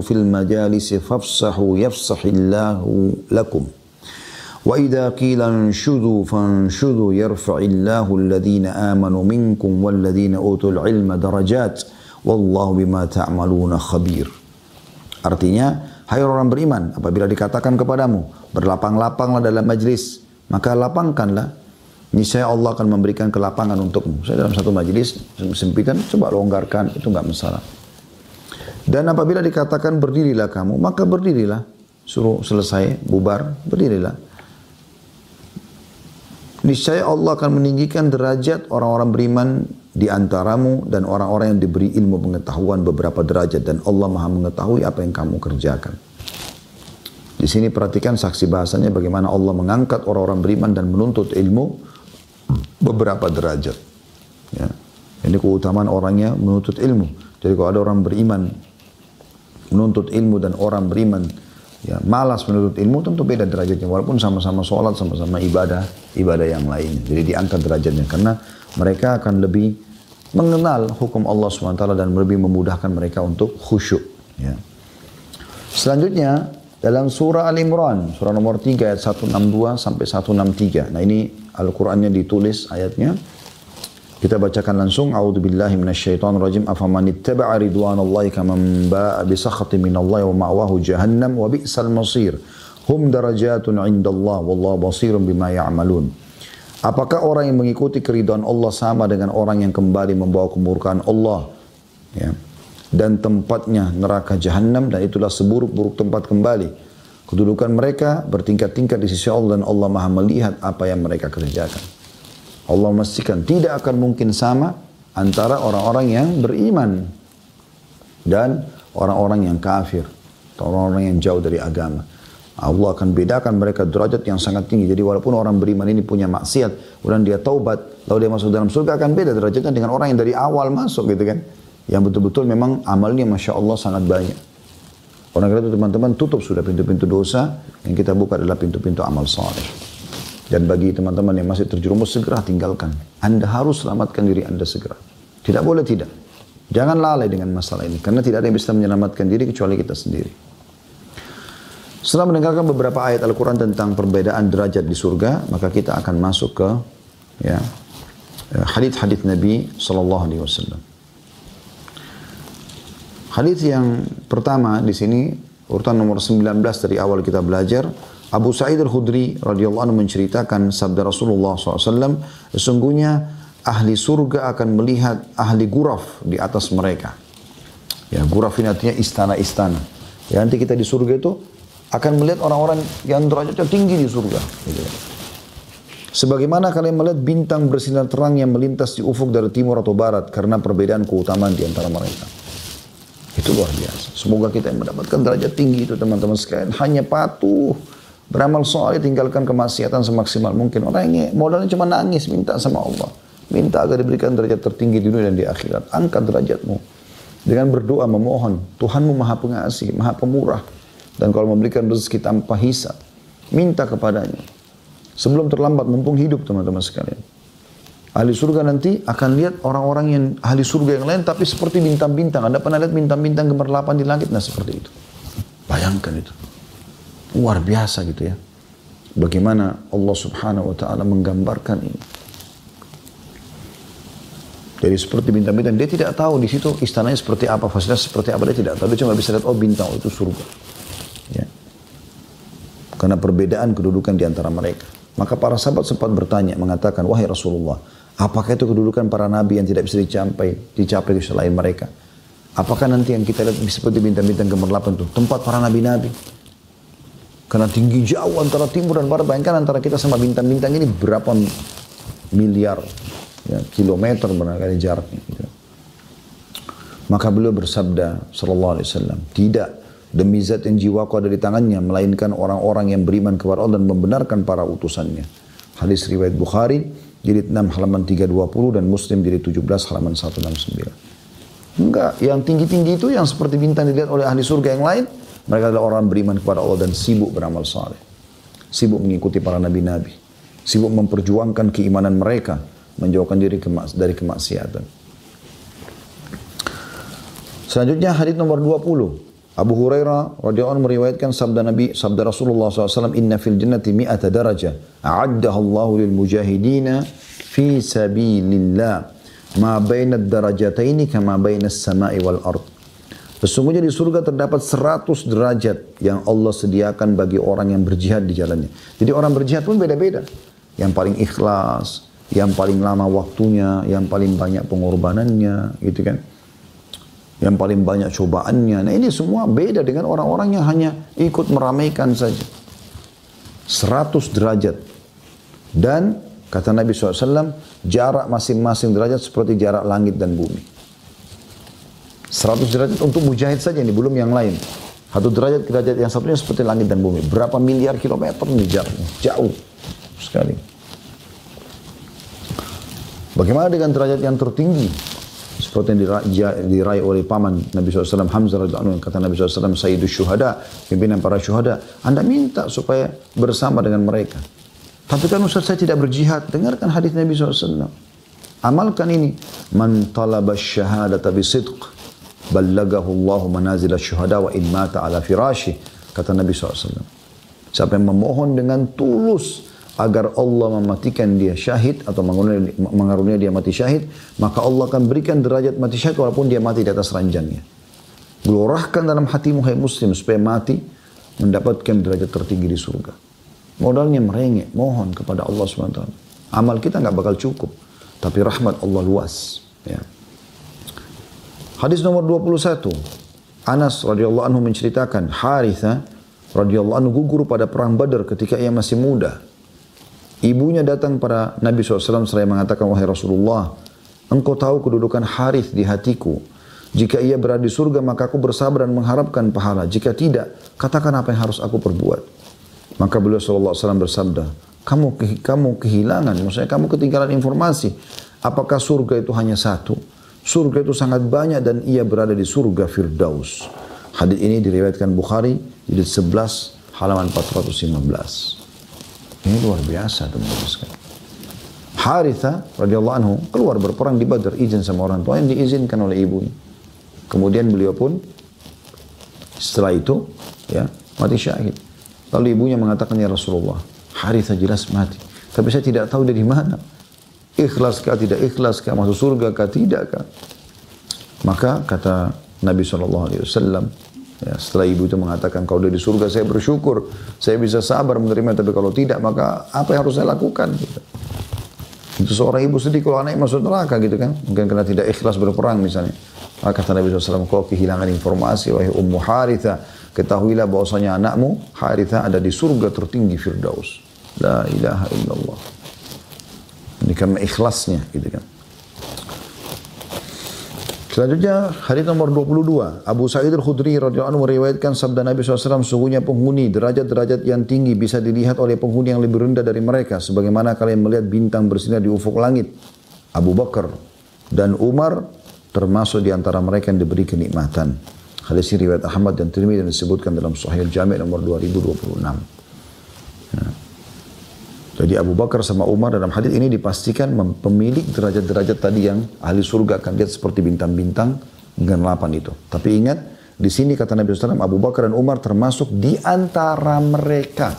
fil majalisi fafsahu yafsahillahu lakum. Wa idza qila anshudhu fanshudhu yarfa'illahu alladhina amanu minkum walladhina utul ilma darajat wallahu bima ta'maluna khabir. Artinya, hai orang beriman, apabila dikatakan kepadamu, berlapang-lapanglah dalam majlis, maka lapangkanlah. Niscaya Allah akan memberikan kelapangan untukmu. Saya dalam satu majlis sempitan, coba longgarkan, itu enggak masalah. Dan apabila dikatakan berdirilah kamu, maka berdirilah. Suruh selesai, bubar, berdirilah. Niscaya Allah akan meninggikan derajat orang-orang beriman di antaramu dan orang-orang yang diberi ilmu pengetahuan beberapa derajat. Dan Allah maha mengetahui apa yang kamu kerjakan. Di sini perhatikan saksi bahasanya bagaimana Allah mengangkat orang-orang beriman dan menuntut ilmu beberapa derajat. Ya. Ini keutamaan orangnya menuntut ilmu. Jadi kalau ada orang beriman menuntut ilmu dan orang beriman ya malas menuntut ilmu, tentu beda derajatnya. Walaupun sama-sama sholat, sama-sama ibadah yang lain. Jadi diangkat derajatnya karena mereka akan lebih mengenal hukum Allah SWT dan lebih memudahkan mereka untuk khusyuk. Ya. Selanjutnya dalam surah Al-Imran, surah nomor 3 ayat 162 sampai 163. Nah ini Al-Qur'annya ditulis ayatnya. Kita bacakan langsung. A'udzu billahi minasyaitonir rajim. Afaman ittaba'a ridwanallahi kaman ba'a bi sakhatin minallahi wa ma'wahu jahannam wa bi'sal masir. Hum darajatun 'indallah wallahu basirun bima ya'malun. Apakah orang yang mengikuti keridhaan Allah sama dengan orang yang kembali membawa kemurkaan Allah? Ya. Dan tempatnya neraka Jahannam, dan itulah seburuk-buruk tempat kembali. Kedudukan mereka bertingkat-tingkat di sisi Allah dan Allah maha melihat apa yang mereka kerjakan. Allah memastikan tidak akan mungkin sama antara orang-orang yang beriman dan orang-orang yang kafir, atau orang-orang yang jauh dari agama. Allah akan bedakan mereka derajat yang sangat tinggi. Jadi walaupun orang beriman ini punya maksiat, kemudian dia taubat, lalu dia masuk dalam surga, akan beda derajatnya dengan orang yang dari awal masuk gitu kan. Yang betul-betul memang amalnya Masya Allah sangat banyak. Orang kata teman-teman, tutup sudah pintu-pintu dosa, yang kita buka adalah pintu-pintu amal saleh. Dan bagi teman-teman yang masih terjerumus, segera tinggalkan. Anda harus selamatkan diri Anda segera. Tidak boleh tidak. Jangan lalai dengan masalah ini, karena tidak ada yang bisa menyelamatkan diri kecuali kita sendiri. Setelah mendengarkan beberapa ayat Al-Quran tentang perbedaan derajat di surga, maka kita akan masuk ke hadits-hadits Nabi SAW. Hadits yang pertama di sini urutan nomor 19 dari awal kita belajar. Abu Sa'id Al-Khudri radhiyallahu anhu menceritakan sabda Rasulullah SAW, sesungguhnya ahli surga akan melihat ahli guraf di atas mereka. Ya, guraf ini artinya istana-istana. Ya, nanti kita di surga itu akan melihat orang-orang yang derajatnya tinggi di surga. Gitu. Sebagaimana kalian melihat bintang bersinar terang yang melintas di ufuk dari timur atau barat karena perbedaan keutamaan di antara mereka. Itu luar biasa. Semoga kita yang mendapatkan derajat tinggi itu teman-teman sekalian. Hanya patuh, beramal soleh, tinggalkan kemaksiatan semaksimal mungkin. Orang ini modalnya cuma nangis, minta sama Allah. Minta agar diberikan derajat tertinggi di dunia dan di akhirat. Angkat derajatmu. Dengan berdoa memohon. Tuhanmu maha pengasih, maha pemurah. Dan kalau memberikan rezeki tanpa hisab, minta kepadanya. Sebelum terlambat, mumpung hidup teman-teman sekalian. Ahli surga nanti akan lihat orang-orang yang ahli surga yang lain tapi seperti bintang-bintang. Anda pernah lihat bintang-bintang gemerlapan di langit? Nah seperti itu. Bayangkan itu. Luar biasa gitu ya. Bagaimana Allah subhanahu wa ta'ala menggambarkan ini. Jadi seperti bintang-bintang, dia tidak tahu di situ istananya seperti apa, fasilitas seperti apa, dia tidak tahu. Dia cuma bisa lihat, oh bintang, oh itu surga. Ya. Karena perbedaan kedudukan di antara mereka. Maka para sahabat sempat bertanya, mengatakan, wahai Rasulullah, apakah itu kedudukan para nabi yang tidak bisa dicapai selain mereka? Apakah nanti yang kita lihat seperti bintang-bintang gemerlapan itu tempat para nabi-nabi? Karena tinggi jauh antara timur dan barat. Bayangkan antara kita sama bintang-bintang ini berapa miliar ya, kilometer barangkali jaraknya. Gitu. Maka beliau bersabda, sallallahu alaihi wasallam, tidak, demi zat yang jiwaku ada di tangannya, melainkan orang-orang yang beriman kepada Allah dan membenarkan para utusannya. Hadis riwayat Bukhari, jilid 6 halaman 320 dan Muslim jilid 17 halaman 169. Enggak, yang tinggi-tinggi itu yang seperti bintang dilihat oleh ahli surga yang lain, mereka adalah orang beriman kepada Allah dan sibuk beramal saleh. Sibuk mengikuti para nabi-nabi. Sibuk memperjuangkan keimanan mereka, menjauhkan diri dari kemaksiatan. Selanjutnya hadis nomor 20. Abu Hurairah radhiyallahu anhu meriwayatkan sabda Rasulullah SAW, Inna fil jannati mi'ata darajah, a'addaha Allahu lil mujahidina fi sabilillah, ma baina ad-darajataini kama baina as-sama'i wal ard. Sesungguhnya di surga terdapat 100 derajat yang Allah sediakan bagi orang yang berjihad di jalannya. Jadi orang berjihad pun beda-beda. Yang paling ikhlas, yang paling lama waktunya, yang paling banyak pengorbanannya, gitu kan. Yang paling banyak cobaannya. Nah ini semua beda dengan orang-orang yang hanya ikut meramaikan saja. 100 derajat. Dan kata Nabi SAW, jarak masing-masing derajat seperti jarak langit dan bumi. 100 derajat untuk mujahid saja ini, belum yang lain. Satu derajat yang satunya seperti langit dan bumi. Berapa miliar kilometer ini jaraknya? Jauh sekali. Bagaimana dengan derajat yang tertinggi? Seperti yang diraih oleh paman Nabi SAW, Hamzah radhiyallahu anhu, kata Nabi SAW, Sayyidus Syuhada, pimpinan para syuhada. Anda minta supaya bersama dengan mereka. Tapi kan Ustaz saya tidak berjihad. Dengarkan hadis Nabi SAW. Amalkan ini. Man talaba syahadata bisidq, ballagahu Allahu manazil syuhada wa in mata ala firashi, kata Nabi SAW. Siapa yang memohon dengan tulus agar Allah mematikan dia syahid atau mengarunia dia mati syahid, maka Allah akan berikan derajat mati syahid walaupun dia mati di atas ranjangnya. Gelorahkan dalam hatimu hai muslim supaya mati mendapatkan derajat tertinggi di surga. Modalnya merengek, mohon kepada Allah SWT. Amal kita nggak bakal cukup, tapi rahmat Allah luas. Ya. Hadis nomor 21. Anas radhiyallahu anhu menceritakan, Haritha radhiyallahu anhu gugur pada perang Badar ketika ia masih muda. Ibunya datang pada Nabi SAW seraya mengatakan, wahai Rasulullah, engkau tahu kedudukan Harith di hatiku. Jika ia berada di surga, maka aku bersabar dan mengharapkan pahala. Jika tidak, katakan apa yang harus aku perbuat. Maka beliau SAW bersabda, kamu kehilangan, maksudnya kamu ketinggalan informasi. Apakah surga itu hanya satu? Surga itu sangat banyak dan ia berada di surga Firdaus. Hadis ini diriwayatkan Bukhari, jilid 11 halaman 415. Ini luar biasa teman-teman sekalian. Haritha radhiyallahu anhu keluar berperang di Badar, izin sama orang tua yang diizinkan oleh ibunya. Kemudian beliau pun setelah itu ya mati syahid. Lalu ibunya mengatakan, ya Rasulullah, Haritha jelas mati, tapi saya tidak tahu dari mana. Ikhlas kah, tidak ikhlas kah, masuk surga kah, tidak kah. Maka kata Nabi SAW, ya, setelah ibu itu mengatakan, kalau dia di surga saya bersyukur, saya bisa sabar menerima, tapi kalau tidak, maka apa yang harus saya lakukan? Gitu. Itu seorang ibu sedih kalau anaknya masuk neraka gitu kan. Mungkin karena tidak ikhlas berperang misalnya. Maka kata Nabi SAW, kau kehilangan informasi, wahai Ummu Haritha, ketahuilah bahwasanya anakmu, Haritha, ada di surga tertinggi Firdaus. La ilaha illallah. Ini karena ikhlasnya gitu kan. Selanjutnya hadis nomor 22. Abu Sa'id Al-Khudri radhiyallahu anhu meriwayatkan sabda Nabi SAW, sesungguhnya penghuni derajat-derajat yang tinggi bisa dilihat oleh penghuni yang lebih rendah dari mereka, sebagaimana kalian melihat bintang bersinar di ufuk langit. Abu Bakar dan Umar termasuk di antara mereka yang diberi kenikmatan. Hadis ini riwayat Ahmad dan Tirmidzi dan disebutkan dalam Sahih Al-Jami' nomor 2026. Ya. Jadi Abu Bakar sama Umar dalam hadis ini dipastikan pemilik derajat-derajat tadi yang ahli surga akan lihat seperti bintang-bintang dengan 8 itu. Tapi ingat, di sini kata Nabi SAW, Abu Bakar dan Umar termasuk di antara mereka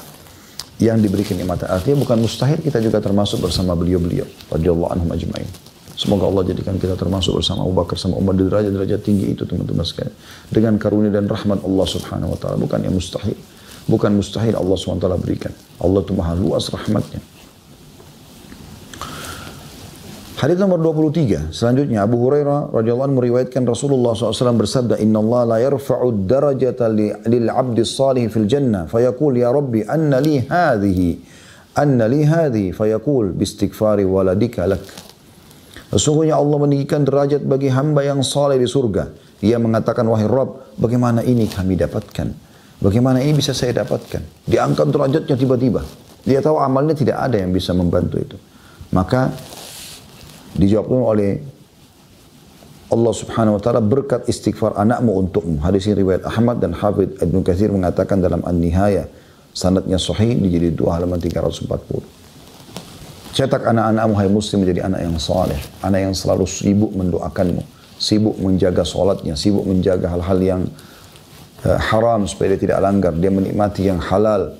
yang diberi kenikmatan. Artinya bukan mustahil kita juga termasuk bersama beliau-beliau radhiyallahu anhum ajma'in. Semoga Allah jadikan kita termasuk bersama Abu Bakar sama Umar di derajat-derajat tinggi itu teman-teman sekalian. Dengan karunia dan rahmat Allah subhanahu wa ta'ala. Bukan yang mustahil. Bukan mustahil Allah subhanahu wa ta'ala berikan. Allah itu maha luas rahmatnya. Hadits nomor 23. Selanjutnya Abu Hurairah radhiyallahu anhu meriwayatkan Rasulullah SAW bersabda, Inna Allah la yarfa'u darajata lil abdi salih fil jannah. Fayaqul ya Rabbi anna li hadhihi. Fayaqul bistighfari waladika lak. Sesungguhnya Allah meninggikan derajat bagi hamba yang saleh di surga. Dia mengatakan, wahai Rabb, bagaimana ini kami dapatkan? Bagaimana ini bisa saya dapatkan? Diangkat derajatnya tiba-tiba. Dia tahu amalnya tidak ada yang bisa membantu itu. Maka dijawab oleh Allah subhanahu wa ta'ala, berkat istighfar anakmu untukmu. Hadis ini riwayat Ahmad dan Hafidh Ibnu Katsir mengatakan dalam An-Nihayah, sanadnya sahih di jilid 2 halaman 340. Cetak anak-anakmu, hai muslim, menjadi anak yang saleh, anak yang selalu sibuk mendoakanmu, sibuk menjaga sholatnya, sibuk menjaga hal-hal yang haram supaya dia tidak langgar, dia menikmati yang halal.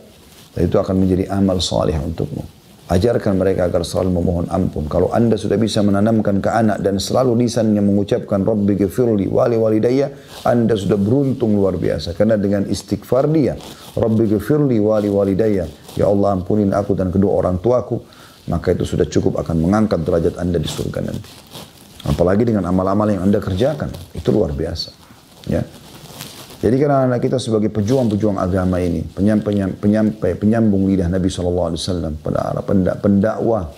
Dan itu akan menjadi amal saleh untukmu. Ajarkan mereka agar selalu memohon ampun. Kalau anda sudah bisa menanamkan ke anak dan selalu lisannya mengucapkan Rabbi ghfirli wali walidayya, anda sudah beruntung luar biasa. Karena dengan istighfar dia, Rabbi ghfirli wali walidayya, ya Allah ampunin aku dan kedua orang tuaku, maka itu sudah cukup akan mengangkat derajat anda di surga nanti. Apalagi dengan amal-amal yang anda kerjakan, itu luar biasa. Ya. Jadi karena anak kita sebagai pejuang-pejuang agama ini, penyambung lidah Nabi SAW, pendakwah.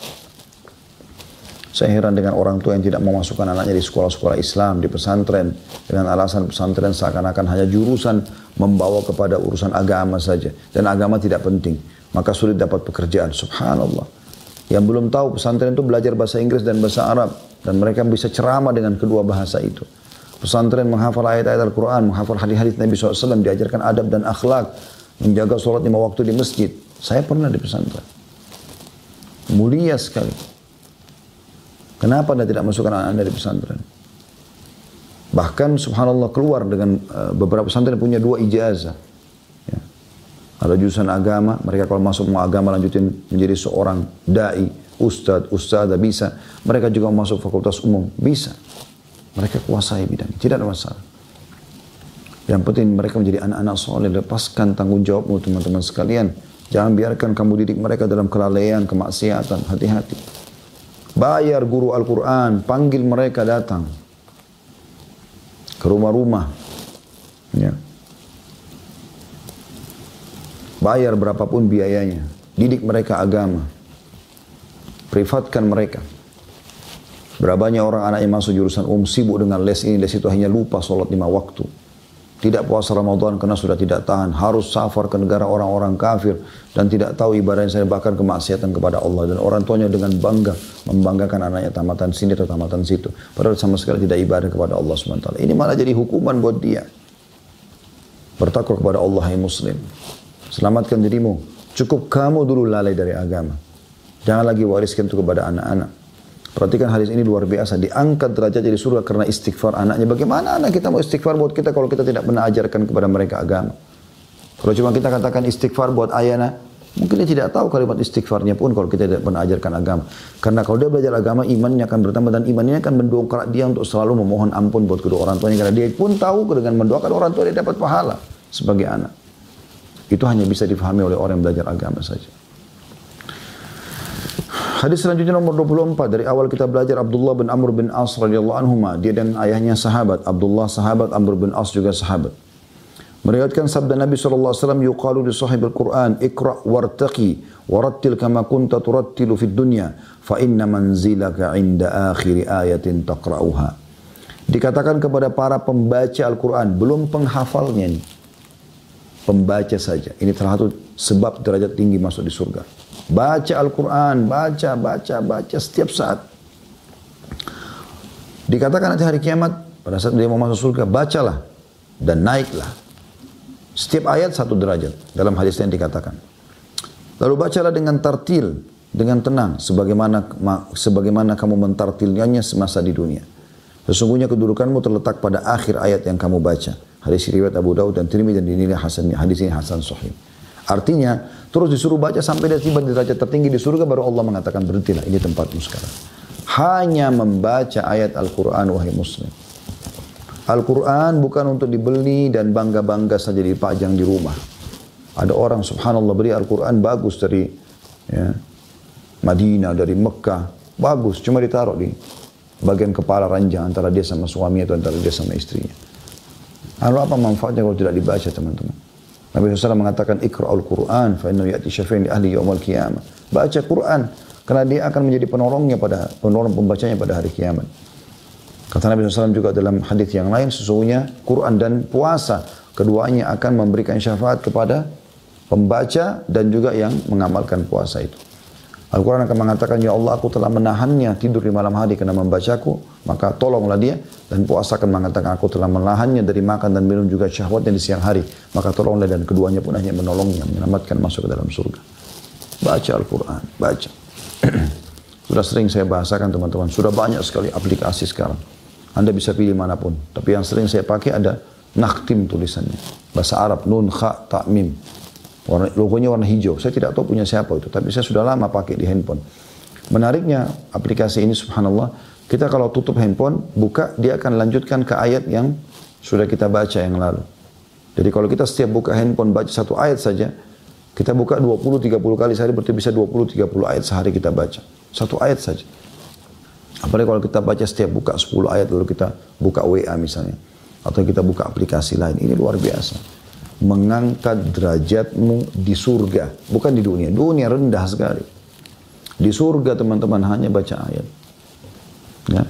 Saya heran dengan orang tua yang tidak memasukkan anaknya di sekolah-sekolah Islam, di pesantren, dengan alasan pesantren seakan-akan hanya jurusan membawa kepada urusan agama saja. Dan agama tidak penting. Maka sulit dapat pekerjaan. Subhanallah. Yang belum tahu pesantren itu belajar bahasa Inggris dan bahasa Arab. Dan mereka bisa ceramah dengan kedua bahasa itu. Pesantren menghafal ayat-ayat Al-Quran, menghafal hadis-hadis Nabi SAW, diajarkan adab dan akhlak, menjaga sholat 5 waktu di masjid. Saya pernah di pesantren. Mulia sekali. Kenapa anda tidak masukkan anak anda di pesantren? Bahkan subhanallah keluar dengan beberapa pesantren punya 2 ijazah. Ya. Ada jurusan agama, mereka kalau masuk mau agama lanjutin menjadi seorang da'i, ustadz, bisa. Mereka juga masuk fakultas umum, bisa. Mereka kuasai bidang, tidak ada masalah. Yang penting mereka menjadi anak-anak soleh, lepaskan tanggung jawabmu teman-teman sekalian. Jangan biarkan kamu didik mereka dalam kelalaian, kemaksiatan, hati-hati. Bayar guru Al-Quran, panggil mereka datang ke rumah-rumah. Ya. Bayar berapapun biayanya. Didik mereka agama. Privatkan mereka. Berapa banyak orang anak yang masuk jurusan sibuk dengan les ini, les itu, hanya lupa sholat 5 waktu. Tidak puasa Ramadan karena sudah tidak tahan. Harus safar ke negara orang-orang kafir. Dan tidak tahu ibadahnya, saya bahkan kemaksiatan kepada Allah. Dan orang tuanya dengan bangga membanggakan anaknya tamatan sini atau tamatan situ. Padahal sama sekali tidak ibadah kepada Allah SWT. Ini malah jadi hukuman buat dia. Bertakwa kepada Allah, hai muslim. Selamatkan dirimu. Cukup kamu dulu lalai dari agama. Jangan lagi wariskan itu kepada anak-anak. Perhatikan hadis ini luar biasa. Diangkat derajat jadi surga karena istighfar anaknya. Bagaimana anak kita mau istighfar buat kita kalau kita tidak pernah ajarkan kepada mereka agama? Kalau cuma kita katakan istighfar buat ayana, mungkin dia tidak tahu kalimat istighfarnya pun kalau kita tidak pernah ajarkan agama. Karena kalau dia belajar agama, imannya akan bertambah. Dan imannya akan mendongkrak dia untuk selalu memohon ampun buat kedua orang tuanya. Karena dia pun tahu dengan mendoakan orang tua dia dapat pahala sebagai anak. Itu hanya bisa difahami oleh orang yang belajar agama saja. Hadis selanjutnya nomor 24. Dari awal kita belajar Abdullah bin Amr bin As radhiyallahu anhuma. Dia dan ayahnya sahabat. Abdullah sahabat, Amr bin As juga sahabat. Meriwayatkan sabda Nabi SAW, yuqalu li sahibil Qur'an, ikra' wartaqi, warattil kama kunta turattilu fid dunya, fa inna manzilaka inda akhiri ayatin taqra'uha. Dikatakan kepada para pembaca Al-Quran, belum penghafalnya nih. Pembaca saja. Ini salah satu sebab derajat tinggi masuk di surga. Baca Al-Quran, baca setiap saat. Dikatakan nanti hari kiamat, pada saat dia mau masuk surga, bacalah dan naiklah. Setiap ayat 1 derajat. Dalam hadis yang dikatakan. Lalu bacalah dengan tartil, dengan tenang, sebagaimana kamu mentartilnya semasa di dunia. Sesungguhnya kedudukanmu terletak pada akhir ayat yang kamu baca. Hadis riwayat Abu Daud dan Tirmidzi dan dinilai hasan. Hadis ini hasan sahih. Artinya, terus disuruh baca sampai dia tiba di derajat tertinggi di surga, baru Allah mengatakan berhentilah, ini tempatmu sekarang. Hanya membaca ayat Al-Quran, wahai muslim. Al-Quran bukan untuk dibeli dan bangga-bangga saja dipajang di rumah. Ada orang subhanallah beri Al-Quran bagus dari Madinah, dari Mekah. Bagus, cuma ditaruh di bagian kepala ranjang antara dia sama suami atau antara dia sama istrinya. Lalu apa manfaatnya kalau tidak dibaca, teman-teman? Nabi SAW mengatakan, Iqra'ul Quran, fa'innahu ya'ti syafi'in li ahli yawmal qiyamah. Baca Quran, karena dia akan menjadi penolong pembacanya pada hari kiamat. Kata Nabi SAW juga dalam hadis yang lain, sesungguhnya Quran dan puasa, keduanya akan memberikan syafaat kepada pembaca dan juga yang mengamalkan puasa itu. Al-Quran akan mengatakan, ya Allah, aku telah menahannya tidur di malam hari karena membacaku, maka tolonglah dia. Dan puasa akan mengatakan, aku telah menahannya dari makan dan minum juga syahwatnya di siang hari, maka tolonglah, dan keduanya pun hanya menolongnya, menyelamatkan masuk ke dalam surga. Baca Al-Quran, baca. Sudah sering saya bahasakan, teman-teman, sudah banyak sekali aplikasi sekarang. Anda bisa pilih manapun. Tapi yang sering saya pakai ada nakhtim tulisannya. Bahasa Arab, nun, kha, ta, mim. Logonya warna hijau. Saya tidak tahu punya siapa itu. Tapi saya sudah lama pakai di handphone. Menariknya aplikasi ini subhanallah. Kita kalau tutup handphone, buka, dia akan lanjutkan ke ayat yang sudah kita baca yang lalu. Jadi kalau kita setiap buka handphone baca satu ayat saja, kita buka 20-30 kali sehari, berarti bisa 20-30 ayat sehari kita baca. Satu ayat saja. Apalagi kalau kita baca setiap buka 10 ayat, lalu kita buka WA misalnya. Atau kita buka aplikasi lain. Ini luar biasa. Mengangkat derajatmu di surga. Bukan di dunia. Dunia rendah sekali. Di surga teman-teman hanya baca ayat. Ya.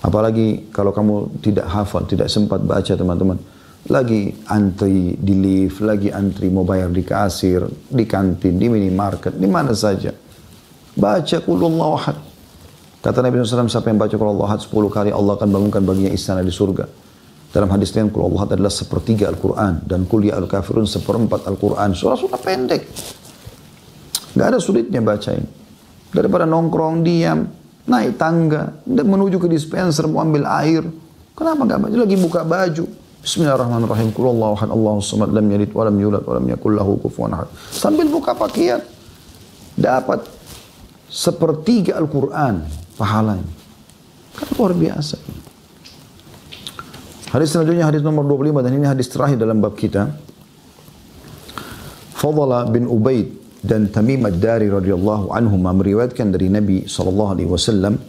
Apalagi kalau kamu tidak hafal, tidak sempat baca teman-teman. Lagi antri di lift, lagi antri mau bayar di kasir, di kantin, di minimarket, di mana saja. Baca Qul Huwallahu Ahad. Kata Nabi SAW, siapa yang baca Qul Huwallahu Ahad 10 kali, Allah akan bangunkan baginya istana di surga. Dalam hadis lain, Qul Huwallahu Ahad adalah sepertiga Al-Quran. Dan Qul Ya Al-Kafirun seperempat Al-Quran. Surah-surah pendek. Gak ada sulitnya baca ini. Daripada nongkrong, diam, naik tangga, menuju ke dispenser, mau ambil air. Kenapa gak baca? Lagi buka baju. Bismillahirrahmanirrahim. Qul Huwallahu Ahad, Allahus Samad, lam yalid wa lam yulad wa lam yakul lahu kufuwan ahad. Sambil buka pakaian, dapat sepertiga Al-Quran pahalanya. Kan luar biasa. Hadis selanjutnya hadis nomor 25, dan ini hadis terakhir dalam bab kita. Fadala bin Ubaid dan Tamim ad-Dari radhiyallahu anhum meriwayatkan dari Nabi SAW,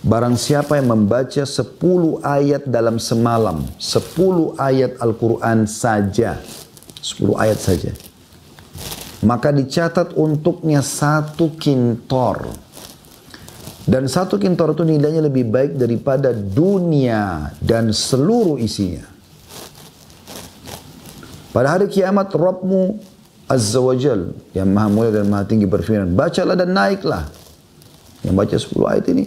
barang siapa yang membaca 10 ayat dalam semalam, 10 ayat Al-Quran saja, 10 ayat saja, maka dicatat untuknya 1 kintor. Dan 1 kintor itu nilainya lebih baik daripada dunia dan seluruh isinya. Pada hari kiamat, Rabbmu Azza wa Jal, yang maha mulia dan maha tinggi berfirman, bacalah dan naiklah. Yang baca 10 ayat ini,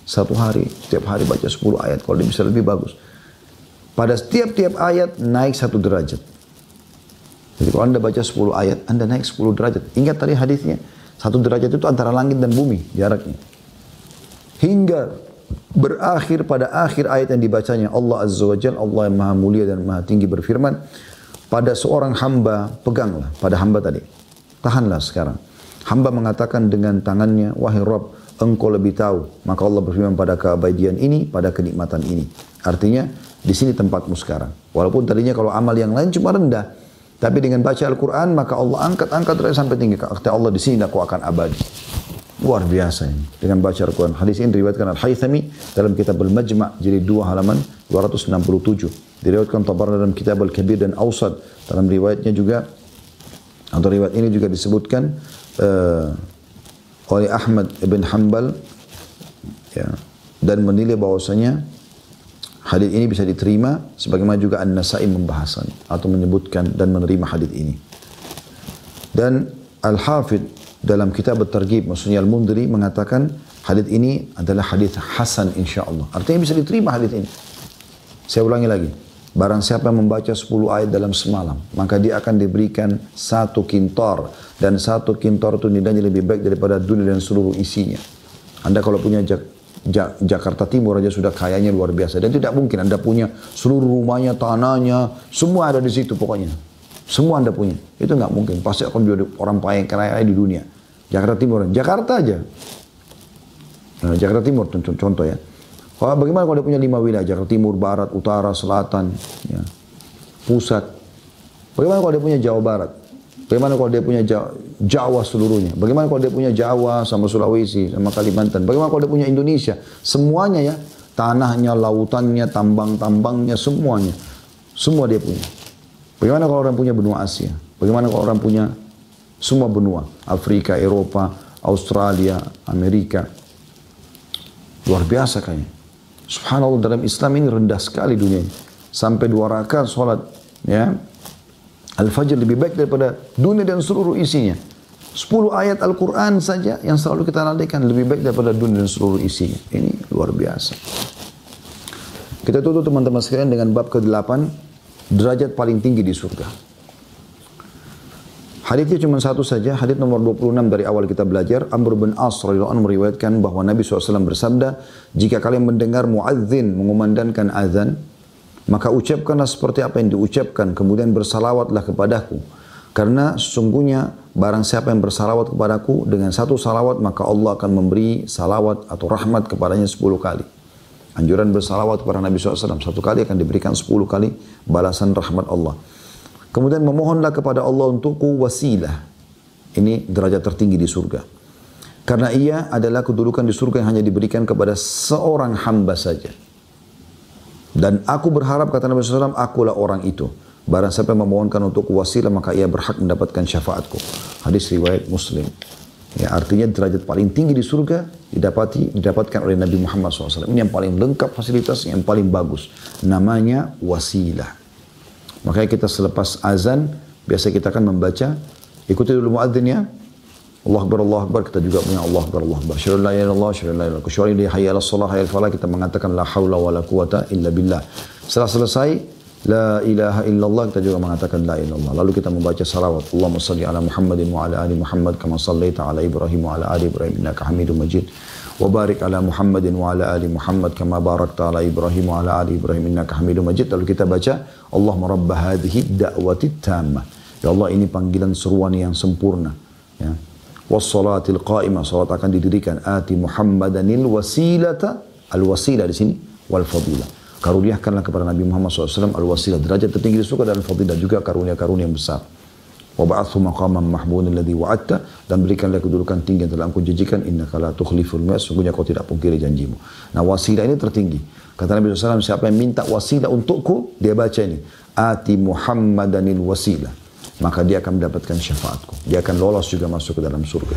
satu hari, setiap hari baca 10 ayat, kalau dia bisa lebih bagus. Pada setiap-tiap ayat, naik 1 derajat. Jadi kalau Anda baca 10 ayat, Anda naik 10 derajat. Ingat tadi hadisnya, 1 derajat itu antara langit dan bumi, jaraknya. Hingga berakhir pada akhir ayat yang dibacanya, Allah Azza wa Jalla, Allah yang maha mulia dan maha tinggi berfirman, pada seorang hamba, peganglah pada hamba tadi, tahanlah sekarang. Hamba mengatakan dengan tangannya, wahai Rabb, engkau lebih tahu. Maka Allah berfirman, pada keabadian ini, pada kenikmatan ini. Artinya, di sini tempatmu sekarang. Walaupun tadinya kalau amal yang lain cuma rendah, tapi dengan baca Al-Quran, maka Allah angkat derajat sampai tinggi. Kata Allah, di sini aku akan abadi. Luar biasa ini. Dengan baca Al-Quran. Hadis ini diriwayatkan Al-Haythami dalam kitab Al-Majma' jilid 2 halaman 267. Diriwayatkan Tabarani dalam kitab Al-Kabir dan Awsad. Dalam riwayatnya juga, atau riwayat ini juga disebutkan oleh Ahmad ibn Hanbal, ya, dan menilai bahwasanya hadis ini bisa diterima, sebagaimana juga An-Nasai membahasnya atau menyebutkan dan menerima hadis ini. Dan Al-Hafidh dalam kitab At-Targhib, maksudnya Al-Mundhiri, mengatakan hadis ini adalah hadis hasan insyaallah. Artinya bisa diterima hadis ini. Saya ulangi lagi. Barang siapa yang membaca 10 ayat dalam semalam, maka dia akan diberikan 1 kintor. Dan 1 kintor itu nilainya lebih baik daripada dunia dan seluruh isinya. Anda kalau punya Jakarta Timur aja sudah kayanya luar biasa. Dan tidak mungkin Anda punya seluruh rumahnya, tanahnya, semua ada di situ pokoknya. Semua Anda punya. Itu nggak mungkin. Pasti akan jadi orang kaya di dunia. Jakarta Timur, Jakarta aja. Jakarta Timur contoh ya. Bagaimana kalau dia punya 5 wilayah? Jakarta Timur, Barat, Utara, Selatan, ya, Pusat. Bagaimana kalau dia punya Jawa Barat? Bagaimana kalau dia punya Jawa seluruhnya? Bagaimana kalau dia punya Jawa sama Sulawesi sama Kalimantan? Bagaimana kalau dia punya Indonesia? Semuanya ya, tanahnya, lautannya, tambang-tambangnya, semuanya. Semua dia punya. Bagaimana kalau orang punya benua Asia? Bagaimana kalau orang punya semua benua? Afrika, Eropa, Australia, Amerika. Luar biasa kayaknya. Subhanallah, dalam Islam ini rendah sekali dunia ini. Sampai 2 rakaat sholat ya, Al-Fajr lebih baik daripada dunia dan seluruh isinya. 10 ayat Al-Quran saja yang selalu kita lalaikan lebih baik daripada dunia dan seluruh isinya. Ini luar biasa. Kita tutup teman-teman sekalian dengan bab ke-8, derajat paling tinggi di surga. Hadisnya cuma satu saja, hadis nomor 26 dari awal kita belajar. Amr bin As radhiyallahu anhu meriwayatkan bahwa Nabi SAW bersabda, jika kalian mendengar muadzin mengumandangkan azan, maka ucapkanlah seperti apa yang diucapkan, kemudian bersalawatlah kepadaku. Karena sesungguhnya barang siapa yang bersalawat kepadaku dengan 1 salawat, maka Allah akan memberi salawat atau rahmat kepadanya 10 kali. Anjuran bersalawat kepada Nabi SAW, 1 kali akan diberikan 10 kali balasan rahmat Allah. Kemudian memohonlah kepada Allah untukku wasilah. Ini derajat tertinggi di surga. Karena ia adalah kedudukan di surga yang hanya diberikan kepada seorang hamba saja. Dan aku berharap, kata Nabi SAW, akulah orang itu. Barang siapa yang memohonkan untukku wasilah, maka ia berhak mendapatkan syafaatku. Hadis riwayat Muslim. Ya, artinya derajat paling tinggi di surga didapatkan oleh Nabi Muhammad SAW. Ini yang paling lengkap fasilitasnya, yang paling bagus. Namanya wasilah. Makanya kita selepas azan, biasa kita akan membaca, ikuti dulu muadzin ya. Allah Akbar, kita juga punya Allah Akbar. Syahadu la ilaha illallah, syahadu la ilaha illallah. Kecuali di hayya ala salah, hayya al falah, kita mengatakan la hawla wa la quwata illa billah. Setelah selesai, la ilaha illallah, kita juga mengatakan la ilaha illallah. Lalu kita membaca salawat. Allahumma salli ala Muhammadin wa ala ali Muhammad, kama sallaita ala Ibrahim wa ala ali Ibrahim, innaka hamidun majid. Wa barik ala Muhammadin wa ala ali Muhammad kama barakta ala Ibrahim wa ala ali Ibrahim innaka Hamidum Majid. Lalu kita baca Allahumma rabb hadhihi da'wati tammah. Ya Allah, ini panggilan seruan yang sempurna. Ya. Was-salatil qa'imah, salat akan didirikan. Ati Muhammadanil wasilata, al-wasilah di sini wal fadilah. Karuniakanlah kepada Nabi Muhammad SAW al-wasilah, derajat tertinggi di surga, dan fadilah juga karunia-karunia yang besar. Wab'athu maqaman mahmudan alladhi wa'adta, dan berikanlah kedudukan tinggi yang telah engkau janjikan, innaka la tukhliful mi'ad, sungguhnya kau tidak pungkiri janjimu. Nah, wasilah ini tertinggi. Kata Nabi SAW, siapa yang minta wasilah untukku, dia baca ini, ati Muhammadanil wasilah, maka dia akan mendapatkan syafaatku. Dia akan lolos juga masuk ke dalam surga.